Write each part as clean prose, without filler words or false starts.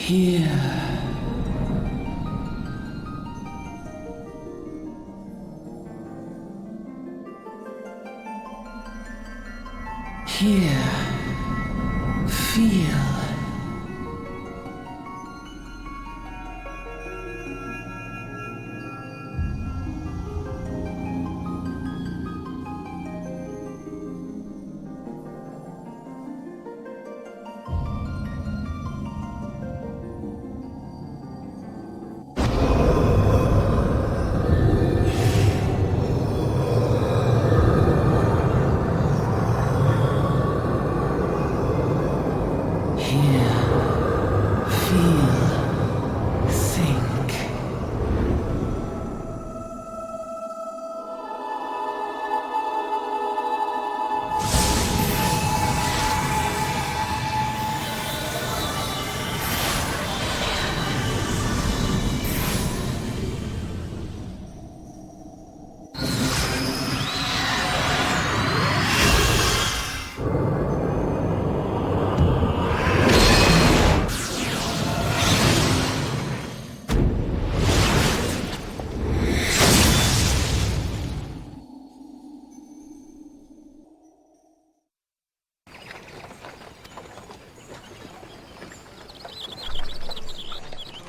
Here. Here. Feel.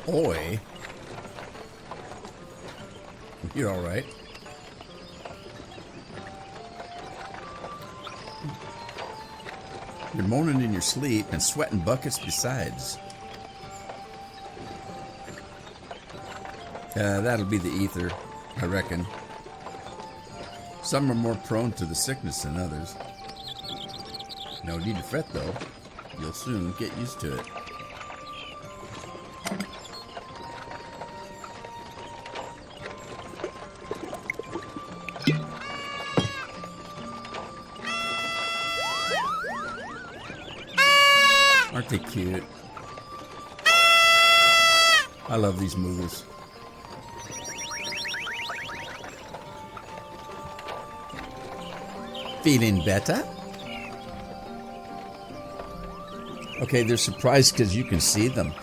Oi. You're all right. You're moaning in your sleep and sweating buckets besides. That'll be the ether, I reckon. Some are more prone to the sickness than others. No need to fret, though. You'll soon get used to it. Aren't they cute? I love these movies. Feeling better? Okay, they're surprised because you can see them.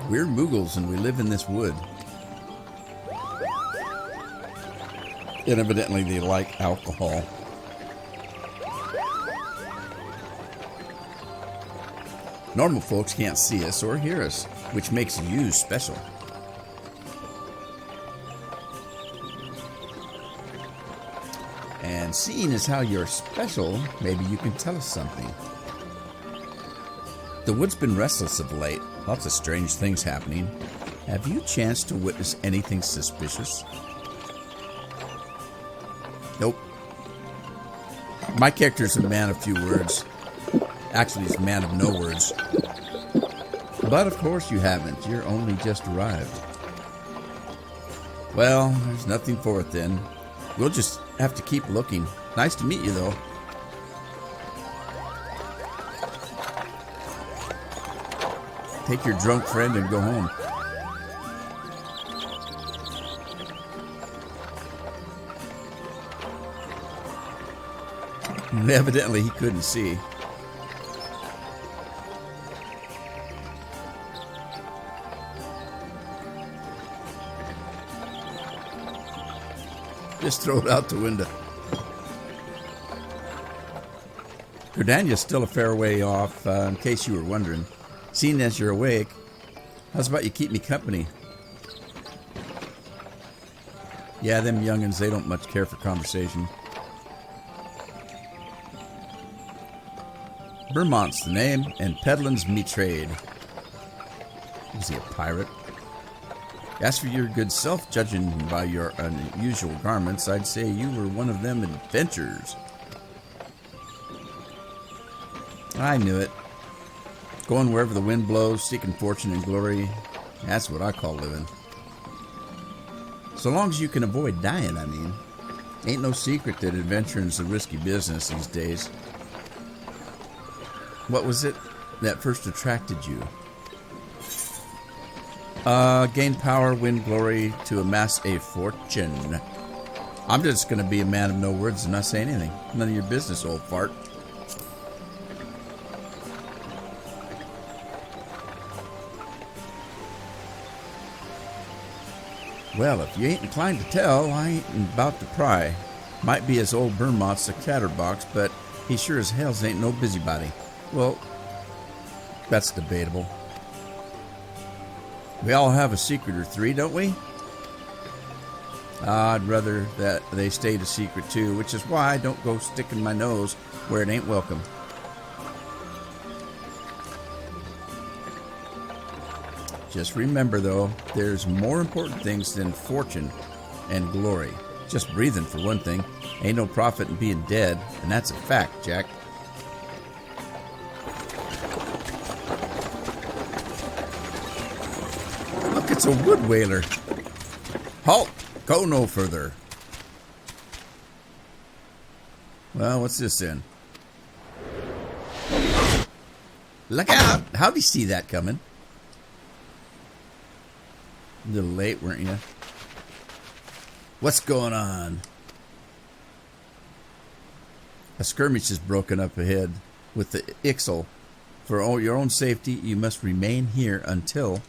We're Moogles and we live in this wood. And evidently they like alcohol. Normal folks can't see us or hear us, which makes you special. And seeing as how you're special, maybe you can tell us something. The wood's been restless of late. Lots of strange things happening. Have you chanced to witness anything suspicious? Nope. My character's a man of few words. Actually, he's a man of no words. But of course you haven't. You're only just arrived. Well, there's nothing for it then. We'll just have to keep looking. Nice to meet you, though. Take your drunk friend and go home. Evidently, he couldn't see. Just throw it out the window. Gridania's still a fair way off, in case you were wondering. Seeing as you're awake, how's about you keep me company? Yeah, them young'uns, they don't much care for conversation. Vermont's the name, and peddling's me trade. Is he a pirate? As for your good self, judging by your unusual garments, I'd say you were one of them adventurers. I knew it. Going wherever the wind blows, seeking fortune and glory, that's what I call living. So long as you can avoid dying, I mean. Ain't no secret that adventuring's a risky business these days. What was it that first attracted you? Gain power, win glory, to amass a fortune. I'm just going to be a man of no words and not say anything. None of your business, old fart. Well, if you ain't inclined to tell, I ain't about to pry. Might be as old Bermont's a chatterbox, but he sure as hell ain't no busybody. Well, that's debatable. We all have a secret or three, don't we? I'd rather that they stayed a secret too, which is why I don't go sticking my nose where it ain't welcome. Just remember, though, there's more important things than fortune and glory. Just breathing, for one thing. Ain't no profit in being dead, and that's a fact, Jack. Look, it's a wood whaler. Halt! Go no further. Well, what's this then? Look out! How'd he see that coming? A little late, weren't you? What's going on? A skirmish is broken up ahead with the XIV. For your own safety, you must remain here until...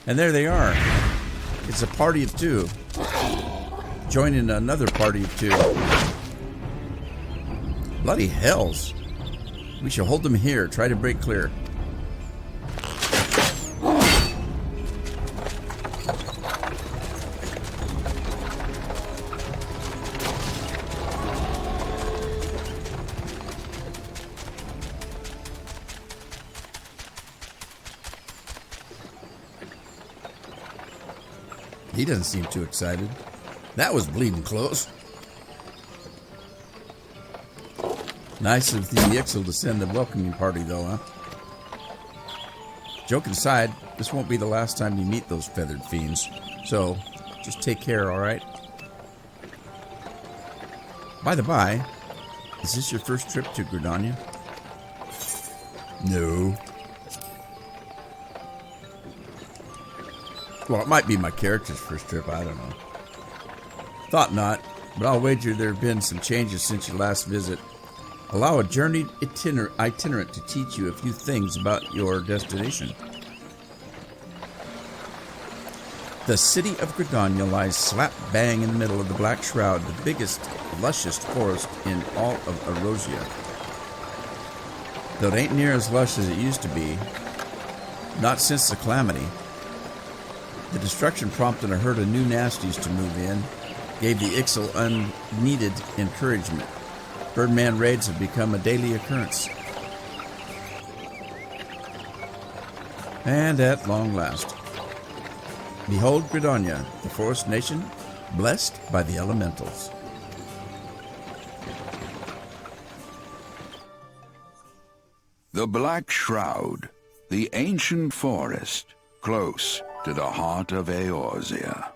And there they are. It's a party of two. Joining another party of two. Bloody hells. We shall hold them here. Try to break clear. He doesn't seem too excited. That was bleeding close. Nice of the XIV to send a welcoming party, though, huh? Joking aside, this won't be the last time you meet those feathered fiends. So, just take care, alright? By the by, is this your first trip to Gridania? No. Well, it might be my character's first trip, I don't know. Thought not, but I'll wager there have been some changes since your last visit. Allow a journey itinerant to teach you a few things about your destination. The city of Gridania lies slap bang in the middle of the Black Shroud, the biggest, lushest forest in all of Erosia. Though it ain't near as lush as it used to be, not since the calamity. The destruction prompted a herd of new nasties to move in, gave the XIV unneeded encouragement. Birdman raids have become a daily occurrence. And at long last, behold Gridania, the forest nation, blessed by the elementals. The Black Shroud, the ancient forest, close to the heart of Eorzea.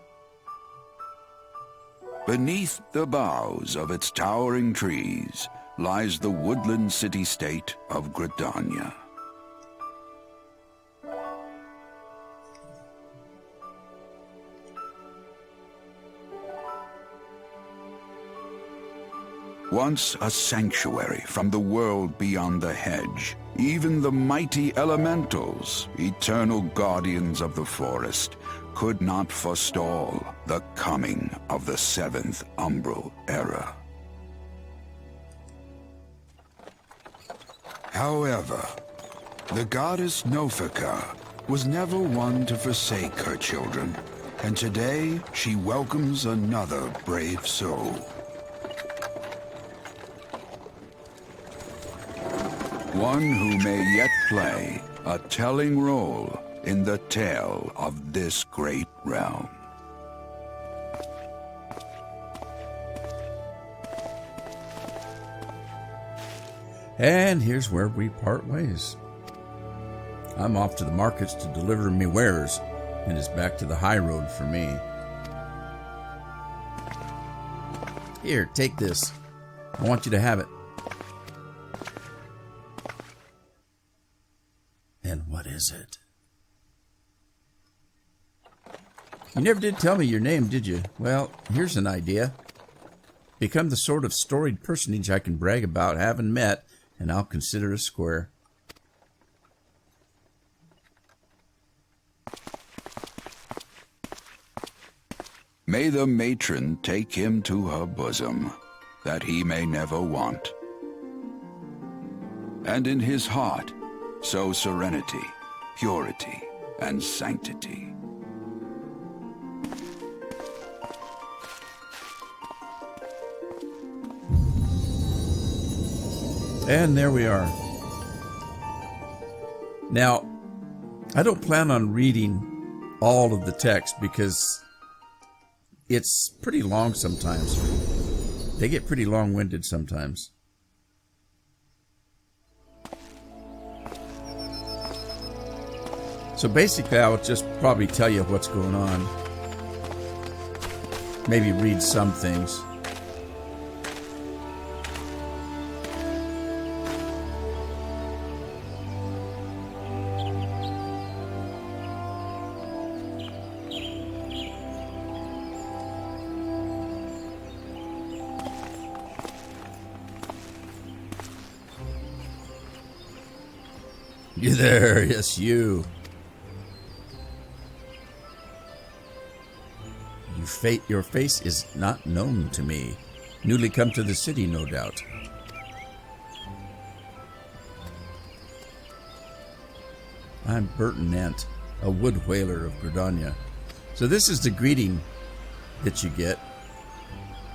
Beneath the boughs of its towering trees lies the woodland city-state of Gridania. Once a sanctuary from the world beyond the hedge, even the mighty elementals, eternal guardians of the forest, could not forestall the coming of the seventh umbral era. However, the goddess Nofika was never one to forsake her children, and today she welcomes another brave soul. One who may yet play a telling role in the tale of this great realm. And here's where we part ways. I'm off to the markets to deliver me wares, and it's back to the high road for me. Here, take this. I want you to have it. And what is it? You never did tell me your name, did you? Well, here's an idea. Become the sort of storied personage I can brag about having met, and I'll consider a square. May the matron take him to her bosom, that he may never want. And in his heart sow serenity, purity, and sanctity. And there we are. Now, I don't plan on reading all of the text because it's pretty long sometimes. They get pretty long-winded sometimes. So basically, I'll just probably tell you what's going on. Maybe read some things. You there, yes, you. Your face is not known to me. Newly come to the city, no doubt. I'm Burton Nant, a wood whaler of Gridania. So this is the greeting that you get.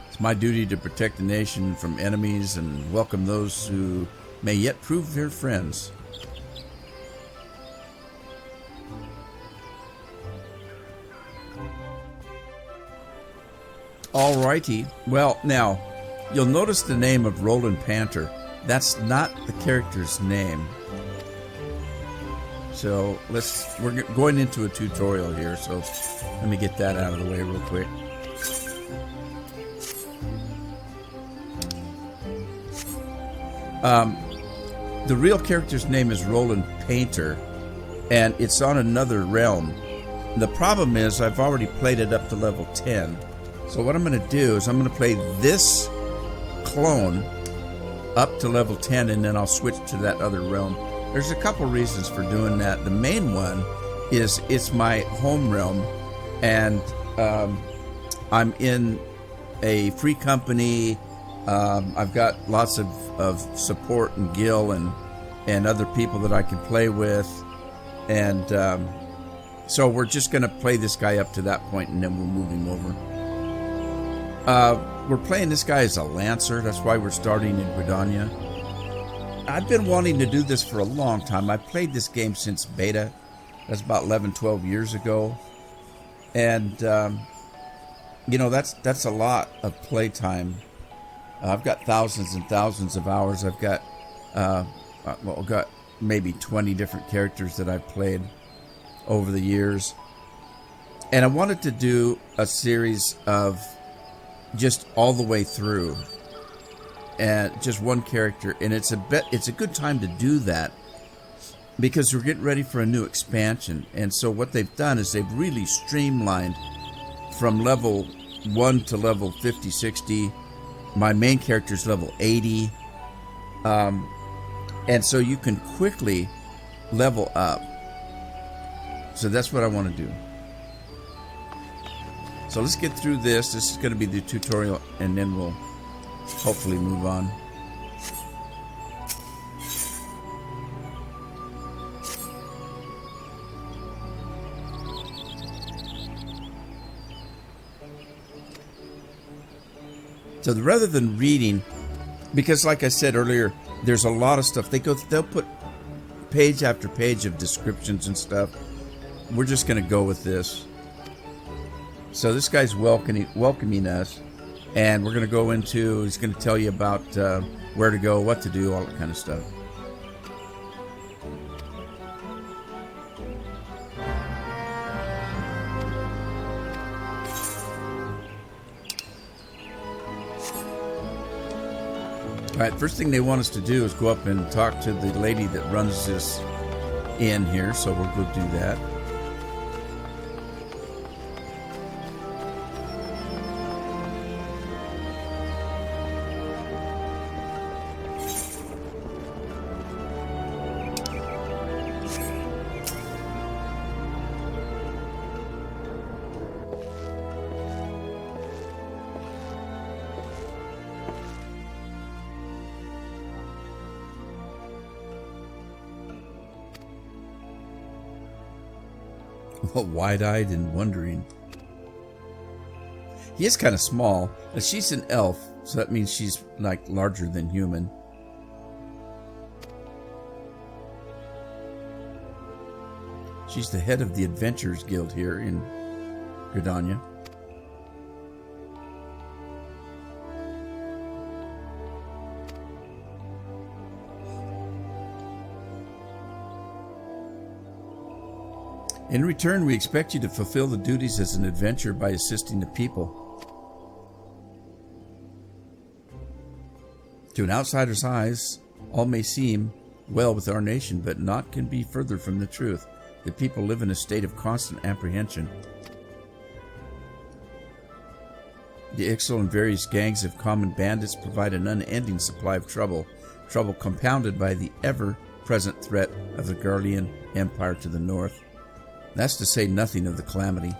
It's my duty to protect the nation from enemies and welcome those who may yet prove their friends. Alrighty. Well, now, you'll notice the name of Roland Panter. That's not the character's name. So, we're going into a tutorial here, so let me get that out of the way real quick. The real character's name is Roland Painter, and it's on another realm. The problem is I've already played it up to level 10. So what I'm going to do is I'm going to play this clone up to level 10, and then I'll switch to that other realm. There's a couple reasons for doing that. The main one is it's my home realm, and I'm in a free company. I've got lots of support and Gil and other people that I can play with. And so we're just going to play this guy up to that point, and then we'll move him over. We're playing this guy as a Lancer. That's why we're starting in Gridania. I've been wanting to do this for a long time. I played this game since beta. That's about 11, 12 years ago. And, you know, that's a lot of playtime. I've got thousands and thousands of hours. I've got, I've got maybe 20 different characters that I've played over the years. And I wanted to do a series of just all the way through, and just one character, and it's a good time to do that because we're getting ready for a new expansion. And so what they've done is they've really streamlined from level 1 to level 50, 60. My main character's level 80, and so you can quickly level up. So that's what I want to do. So let's get through this. This is going to be the tutorial, and then we'll hopefully move on. So rather than reading, because like I said earlier, there's a lot of stuff. They'll put page after page of descriptions and stuff. We're just going to go with this. So this guy's welcoming us, and we're going to go into, he's going to tell you about where to go, what to do, all that kind of stuff. All right, first thing they want us to do is go up and talk to the lady that runs this inn here, so we'll go do that. Wide-eyed and wondering. He is kind of small. She's an elf, so that means she's like larger than human. She's the head of the Adventurers Guild here in Gridania. In return, we expect you to fulfill the duties as an adventurer by assisting the people. To an outsider's eyes, all may seem well with our nation, but naught can be further from the truth. The people live in a state of constant apprehension. The Ixal and various gangs of common bandits provide an unending supply of trouble compounded by the ever-present threat of the Garlean Empire to the north. That's to say nothing of the calamity.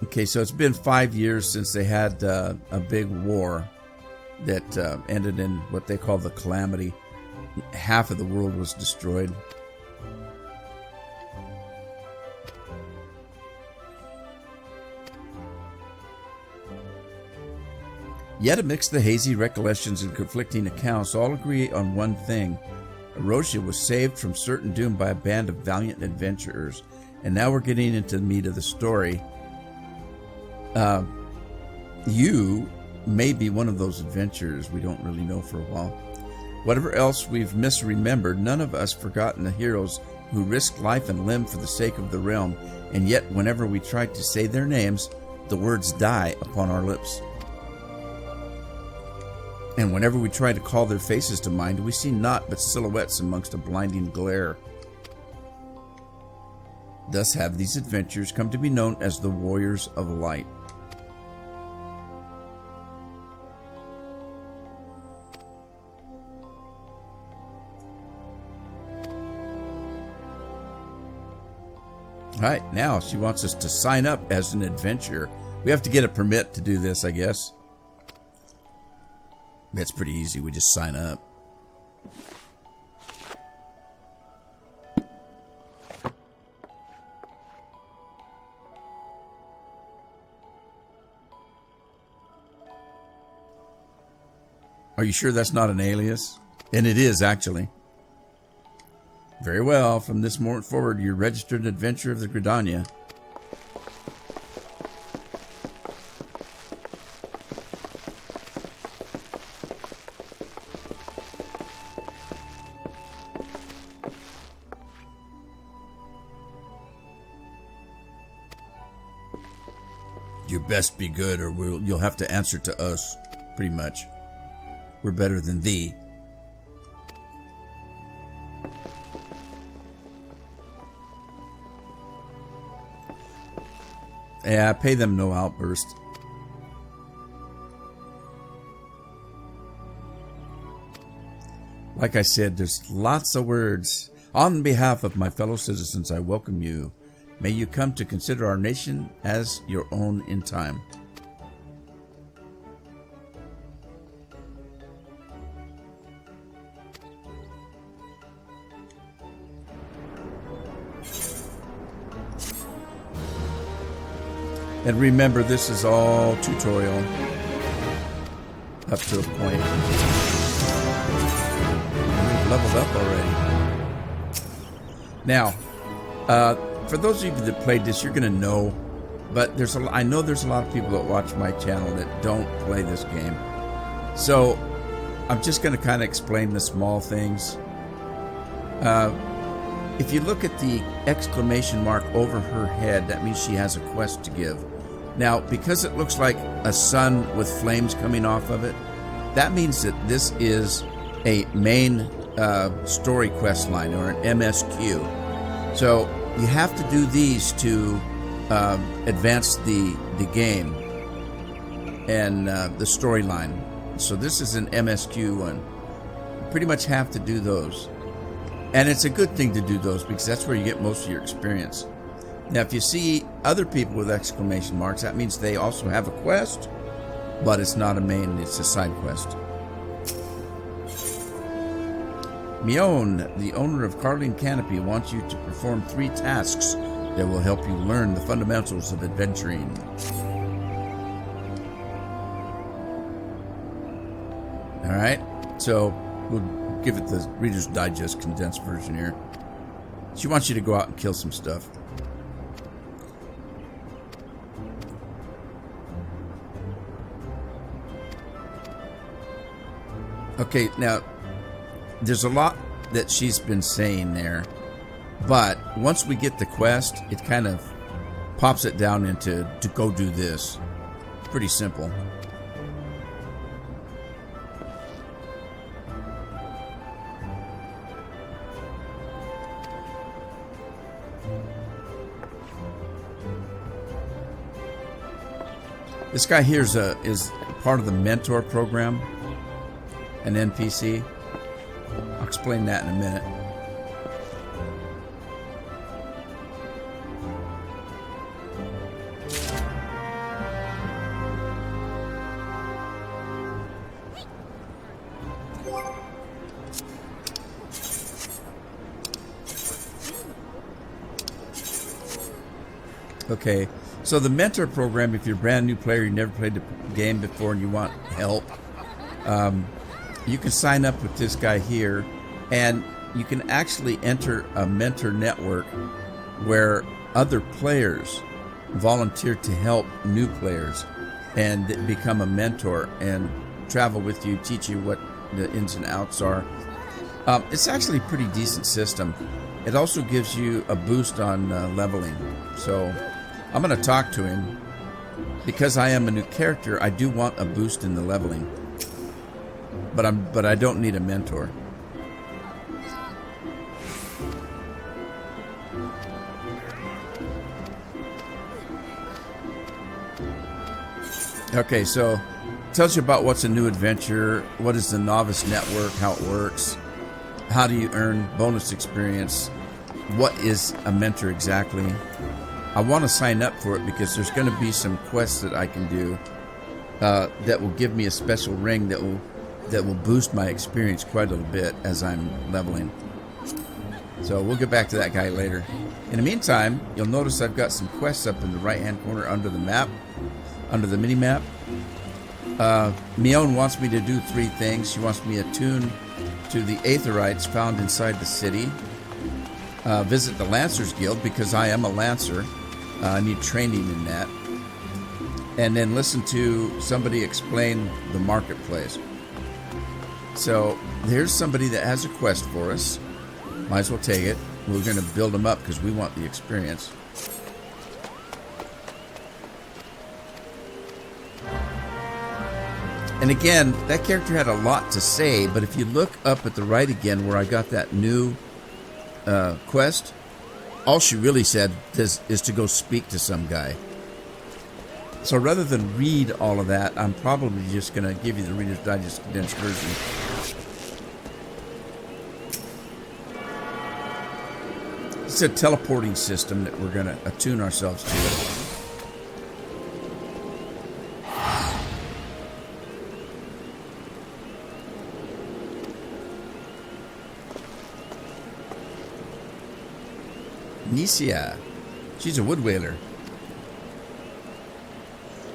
Okay, so it's been 5 years since they had a big war that ended in what they call the calamity. Half of the world was destroyed. Yet amidst the hazy recollections and conflicting accounts, all agree on one thing. Erosia was saved from certain doom by a band of valiant adventurers. And now we're getting into the meat of the story. You may be one of those adventurers. We don't really know for a while. Whatever else we've misremembered, none of us forgotten the heroes who risked life and limb for the sake of the realm. And yet, whenever we try to say their names, the words die upon our lips. And whenever we try to call their faces to mind, we see naught but silhouettes amongst a blinding glare. Thus have these adventures come to be known as the Warriors of Light. Alright, now she wants us to sign up as an adventurer. We have to get a permit to do this, I guess. That's pretty easy, we just sign up. Are you sure that's not an alias? And it is, actually. Very well, from this moment forward, you're registered adventurer of the Gridania. You best be good, or you'll have to answer to us, pretty much. We're better than thee. Yeah, pay them no outburst. Like I said, there's lots of words. On behalf of my fellow citizens, I welcome you. May you come to consider our nation as your own in time. And remember, this is all tutorial up to a point. We've leveled up already. Now, for those of you that played this, you're going to know, but I know there's a lot of people that watch my channel that don't play this game. So I'm just going to kind of explain the small things. If you look at the exclamation mark over her head, that means she has a quest to give. Now, because it looks like a sun with flames coming off of it, that means that this is a main story quest line, or an MSQ. So you have to do these to advance the game and the storyline. So this is an MSQ one. You pretty much have to do those. And it's a good thing to do those, because that's where you get most of your experience. Now, if you see other people with exclamation marks, that means they also have a quest, but it's not a main, it's a side quest. Mion, the owner of Carling Canopy, wants you to perform 3 tasks that will help you learn the fundamentals of adventuring. Alright, so we'll give it the Reader's Digest condensed version here. She wants you to go out and kill some stuff. Okay, now, there's a lot that she's been saying there, but once we get the quest, it kind of pops it down into to go do this. Pretty simple. This guy here is part of the mentor program, an NPC. I'll explain that in a minute. Okay, so the mentor program, if you're a brand new player, you never played the game before and you want help, you can sign up with this guy here, and you can actually enter a mentor network where other players volunteer to help new players and become a mentor and travel with you, teach you what the ins and outs are. It's actually a pretty decent system. It also gives you a boost on leveling. So I'm going to talk to him. Because I am a new character, I do want a boost in the leveling. But I don't need a mentor. Okay, so it tells you about what's a new adventure, what is the novice network, how it works, how do you earn bonus experience, what is a mentor exactly. I want to sign up for it because there's going to be some quests that I can do that will give me a special ring that will boost my experience quite a little bit as I'm leveling. So we'll get back to that guy later. In the meantime, you'll notice I've got some quests up in the right hand corner under the map, under the mini map. Mion wants me to do 3 things. She wants me attuned to the Aetherites found inside the city. Visit the Lancers Guild because I am a Lancer. I need training in that. And then listen to somebody explain the marketplace. So here's somebody that has a quest for us. Might as well take it. We're going to build them up because we want the experience. And again, that character had a lot to say, but if you look up at the right again where I got that new quest, all she really said is to go speak to some guy. So rather than read all of that, I'm probably just going to give you the Reader's Digest condensed version. It's a teleporting system that we're going to attune ourselves to. Nisia. She's a wood whaler.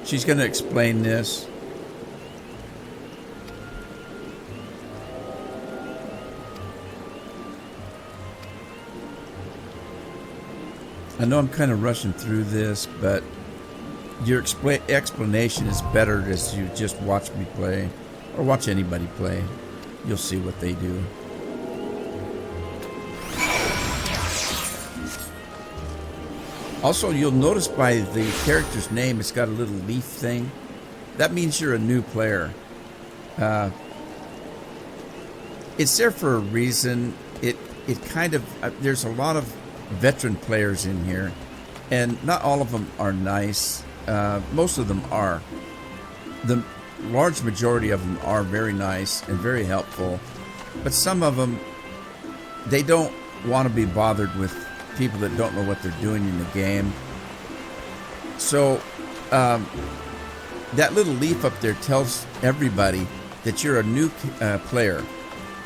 She's going to explain this. I know I'm kind of rushing through this, but your explanation is better as you just watch me play, or watch anybody play. You'll see what they do. Also, you'll notice by the character's name, it's got a little leaf thing. That means you're a new player. It's there for a reason. It kind of, there's a lot of veteran players in here, and not all of them are nice. Most of them are. The large majority of them are very nice and very helpful, but some of them, they don't want to be bothered with people that don't know what they're doing in the game. So that little leaf up there tells everybody that you're a new player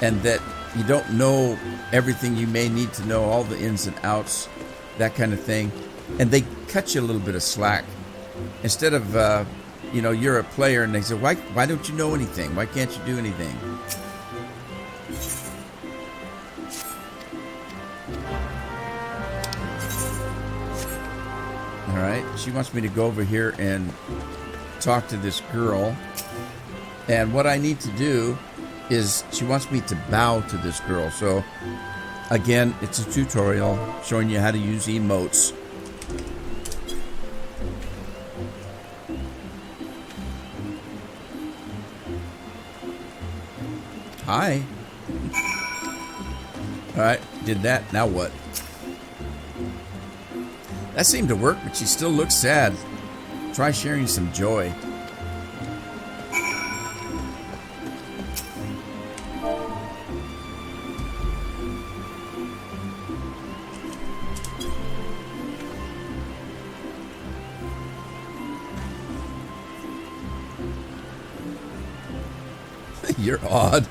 and that you don't know everything you may need to know, all the ins and outs, that kind of thing. And they cut you a little bit of slack. Instead of, you're a player and they say, why don't you know anything? Why can't you do anything? All right, she wants me to go over here and talk to this girl. And what I need to do is she wants me to bow to this girl. So, again, it's a tutorial showing you how to use emotes. Hi. All right, did that. Now what? That seemed to work, but she still looks sad. Try sharing some joy. You're odd.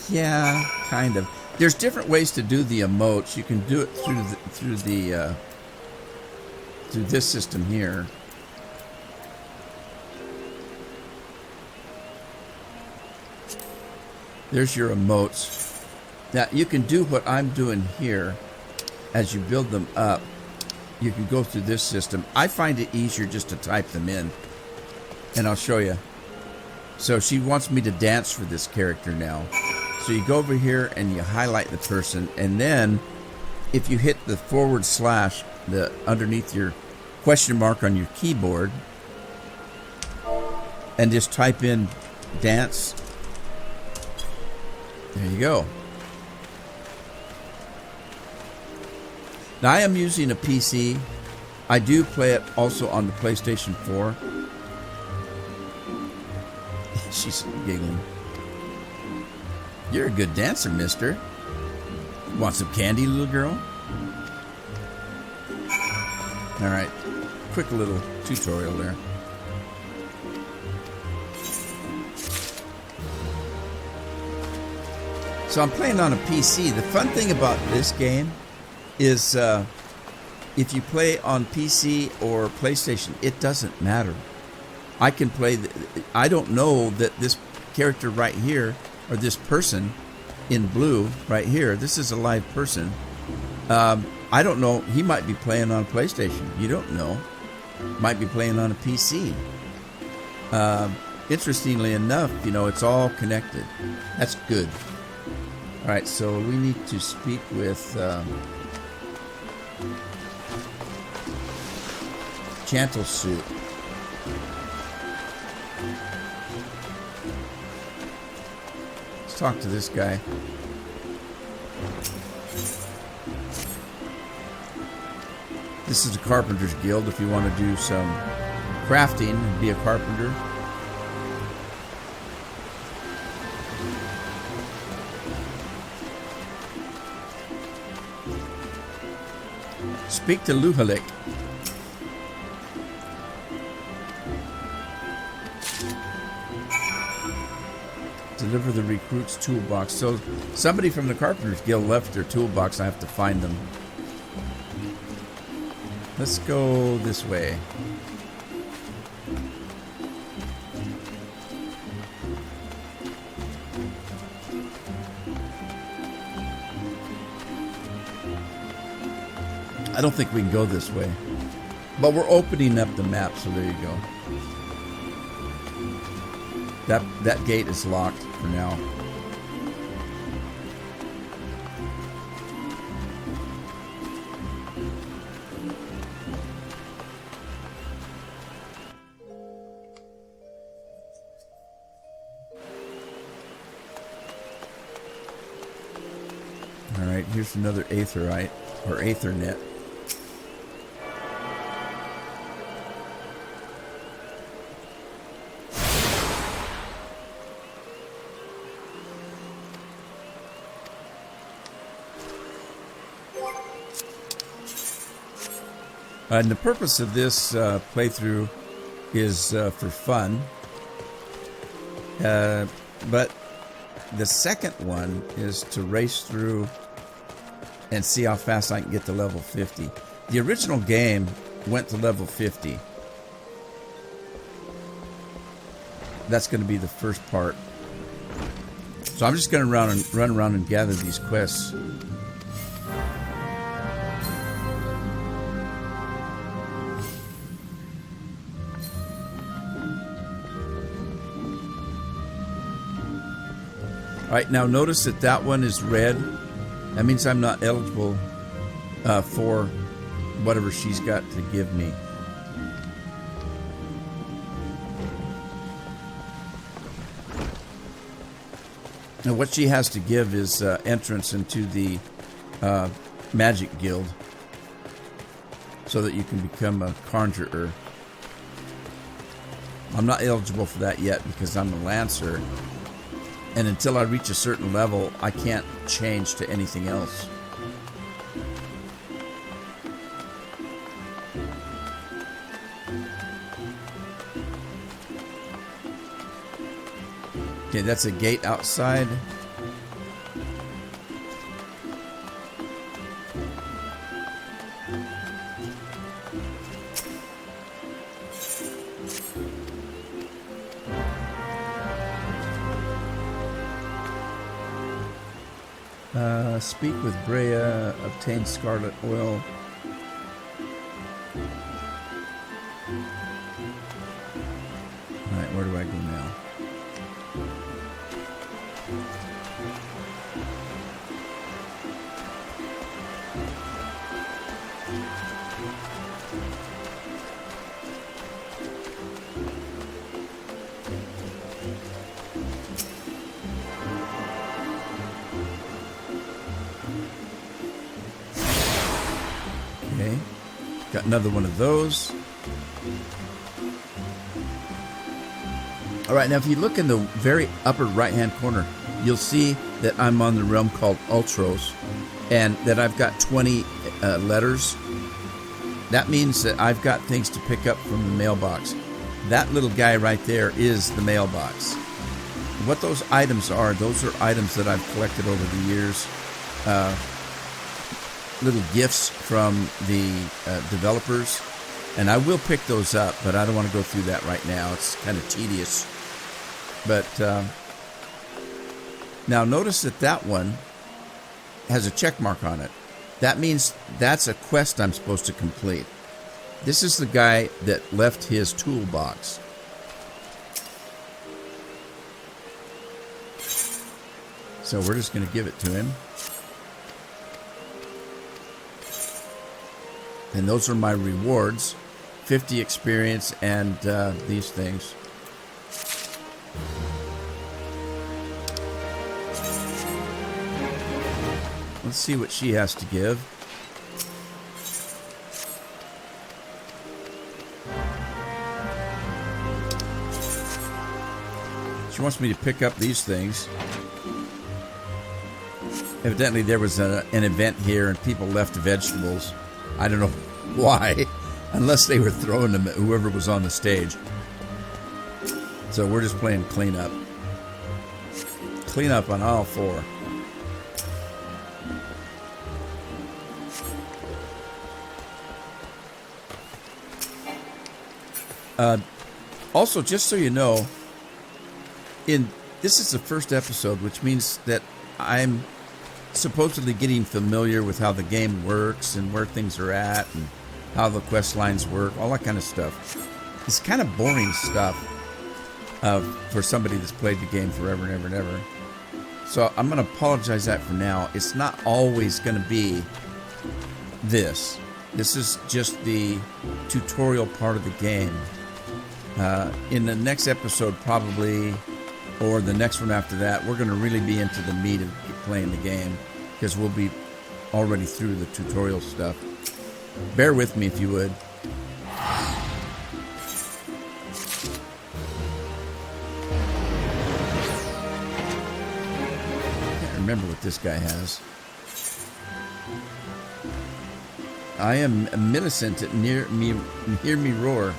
Yeah, kind of. There's different ways to do the emotes. You can do it through this system here. There's your emotes. Now you can do what I'm doing here. As you build them up, you can go through this system. I find it easier just to type them in, and I'll show you. So she wants me to dance for this character now. So you go over here and you highlight the person, and then if you hit the / the underneath your question mark on your keyboard, and just type in dance, there you go. Now I am using a PC. I do play it also on the PlayStation 4. She's giggling. You're a good dancer, mister. Want some candy, little girl? Alright. Quick little tutorial there. So I'm playing on a PC. The fun thing about this game is if you play on PC or PlayStation, it doesn't matter. I can play. I don't know that this character right here, or this person in blue right here, this is a live person. I don't know. He might be playing on PlayStation. You don't know. Might be playing on a PC. Interestingly enough, it's all connected. That's good. All right, so we need to speak with Chantel Suit. Let's talk to this guy. This is a Carpenter's Guild if you want to do some crafting and be a carpenter. Speak to Luhalik. Deliver the recruit's toolbox. So somebody from the Carpenter's Guild left their toolbox. I have to find them. Let's go this way. I don't think we can go this way. But we're opening up the map, so there you go. That gate is locked for now. Alright, here's another Aetherite, or Aethernet. And the purpose of this playthrough is for fun, but the second one is to race through and see how fast I can get to level 50. The original game went to level 50. That's going to be the first part. So I'm just going to run around and gather these quests. Alright, now notice that that one is red. That means I'm not eligible for whatever she's got to give me. Now what she has to give is entrance into the magic guild so that you can become a conjurer. I'm not eligible for that yet because I'm a lancer. And until I reach a certain level, I can't change to anything else. Okay, that's a gate outside. Speak with Brea, obtain scarlet oil. Alright, where do I go now? Okay, got another one of those. Alright, now if you look in the very upper right hand corner, you'll see that I'm on the realm called Ultros, and that I've got 20 letters. That means that I've got things to pick up from the mailbox. That little guy right there is the mailbox. What those items are, those are items that I've collected over the years. Little gifts from the developers, and I will pick those up, but I don't want to go through that right now. It's kind of tedious. But now notice that that one has a check mark on it. That means that's a quest I'm supposed to complete. This is the guy that left his toolbox. So we're just going to give it to him. And those are my rewards. 50 experience and these things. Let's see what she has to give. She wants me to pick up these things. Evidently there was an event here and people left vegetables. I don't know why, unless they were throwing them at whoever was on the stage. So we're just playing cleanup. Cleanup on aisle 4. Also, just so you know, this is the first episode, which means that I'm supposedly getting familiar with how the game works and where things are at and how the quest lines work, all that kind of stuff. It's kind of boring stuff for somebody that's played the game forever and ever and ever. So I'm going to apologize that for now. It's not always going to be this. This is just the tutorial part of the game. In the next episode probably, or the next one after that, we're going to really be into the meat of playing the game, because we'll be already through the tutorial stuff. Bear with me if you would. I can't remember what this guy has. I am Millicent at Hear Me Roar.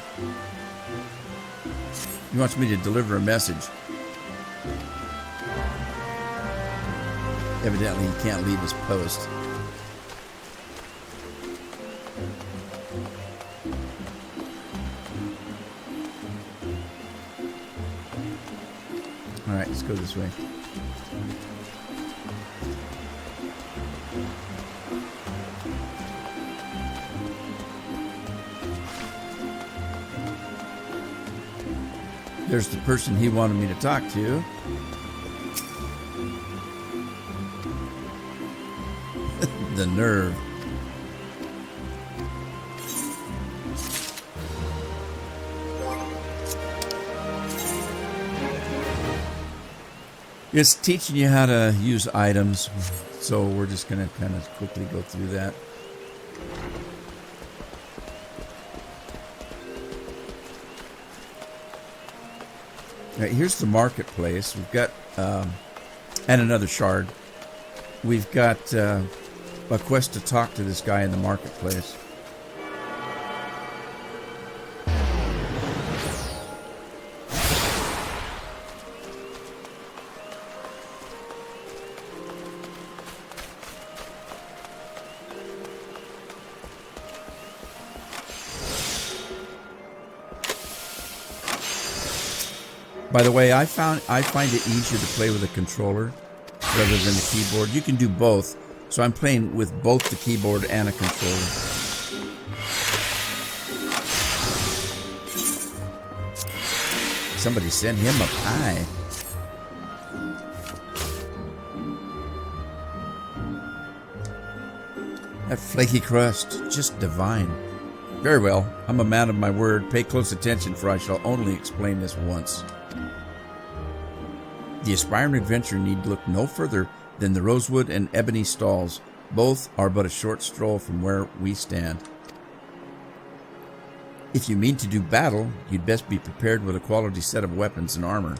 He wants me to deliver a message. Evidently, he can't leave his post. Alright, let's go this way. There's the person he wanted me to talk to. The nerve. It's teaching you how to use items, so we're just going to kind of quickly go through that. All right, here's the marketplace. We've got, and another shard. We've got a quest to talk to this guy in the marketplace. By the way, I find it easier to play with a controller rather than a keyboard. You can do both, so I'm playing with both the keyboard and a controller. Somebody sent him a pie. That flaky crust, just divine. Very well, I'm a man of my word. Pay close attention, for I shall only explain this once. The aspiring adventurer need look no further than the rosewood and ebony stalls. Both are but a short stroll from where we stand. If you mean to do battle, you'd best be prepared with a quality set of weapons and armor.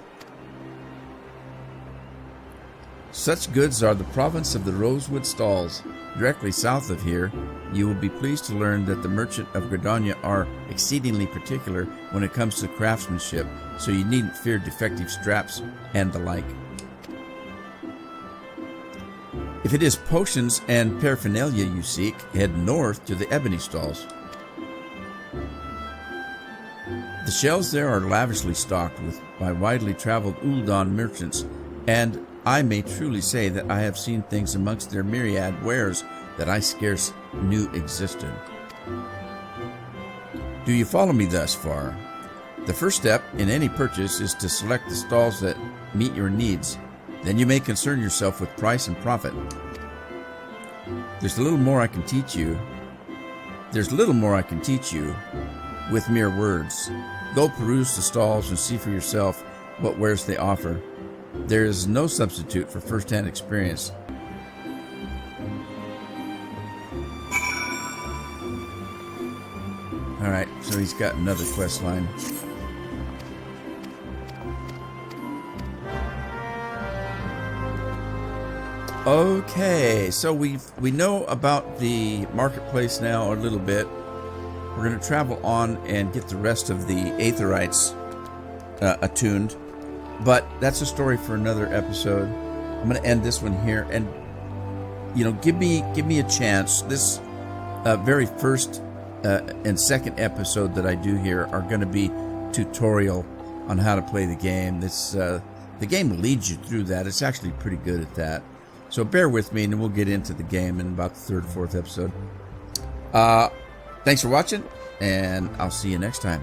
Such goods are the province of the rosewood stalls. Directly south of here, you will be pleased to learn that the merchant of Gridania are exceedingly particular when it comes to craftsmanship, so you needn't fear defective straps and the like. If it is potions and paraphernalia you seek, head north to the ebony stalls. The shelves there are lavishly stocked by widely traveled Ul'dan merchants, and I may truly say that I have seen things amongst their myriad wares that I scarce knew existed. Do you follow me thus far? The first step in any purchase is to select the stalls that meet your needs. Then you may concern yourself with price and profit. There's little more I can teach you with mere words. Go peruse the stalls and see for yourself what wares they offer. There is no substitute for first-hand experience. Alright, so he's got another quest line. Okay, so we know about the marketplace now a little bit. We're going to travel on and get the rest of the Aetherites attuned. But that's a story for another episode. I'm going to end this one here, and give me a chance. This very first and second episode that I do here are going to be tutorial on how to play the game. The game leads you through that. It's actually pretty good at that. So bear with me, and then we'll get into the game in about the third or fourth episode. Thanks for watching, and I'll see you next time.